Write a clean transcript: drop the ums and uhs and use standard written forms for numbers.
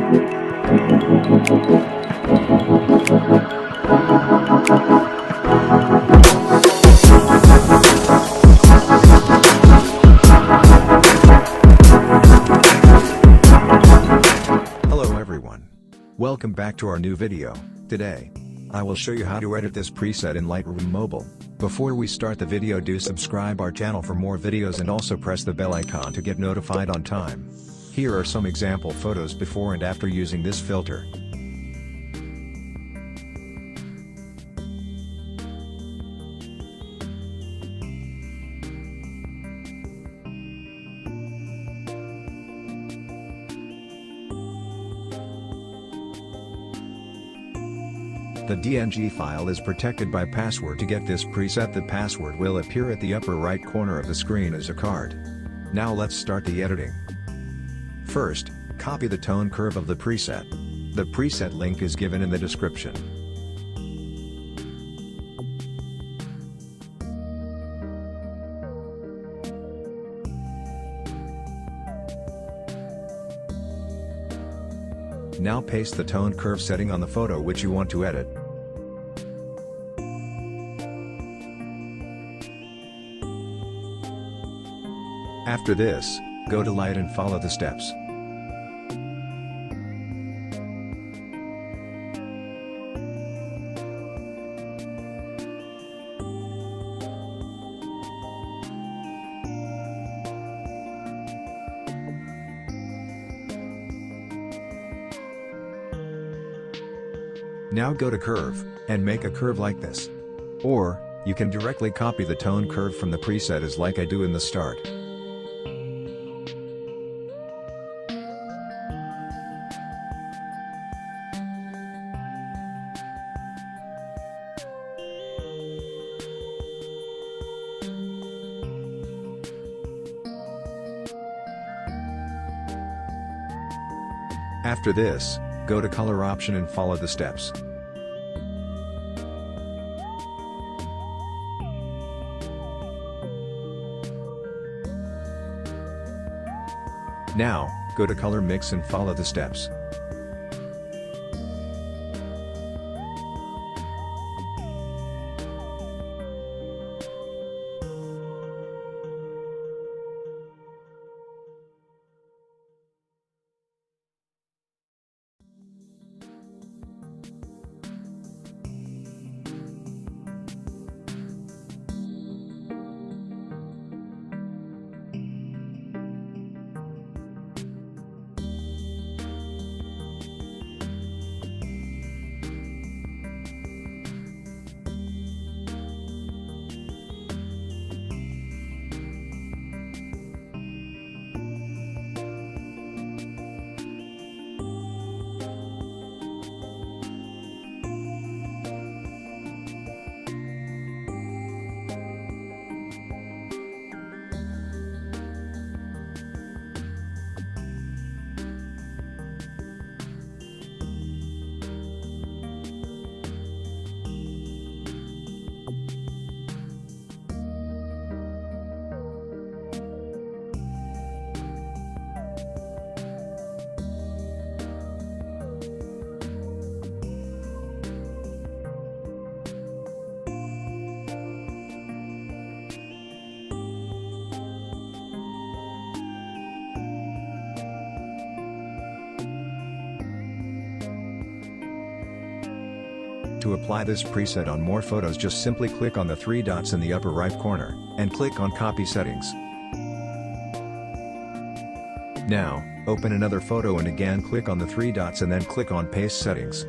Hello everyone. Welcome back to our new video. Today, I will show you how to edit this preset in Lightroom Mobile. Before we start the video, do subscribe our channel for more videos and also press the bell icon to get notified on time. Here are some example photos before and after using this filter. The DNG file is protected by password. To get this preset, the password will appear at the upper right corner of the screen as a card. Now let's start the editing. First, copy the tone curve of the preset. The preset link is given in the description. Now paste the tone curve setting on the photo which you want to edit. After this, go to Light and follow the steps. Now go to Curve, and make a curve like this. Or, you can directly copy the tone curve from the preset as like I do in the start. After this, go to Color option and follow the steps. Now, go to Color Mix and follow the steps. To apply this preset on more photos, just simply click on the three dots in the upper right corner, and click on Copy Settings. Now, open another photo and again click on the three dots and then click on Paste Settings.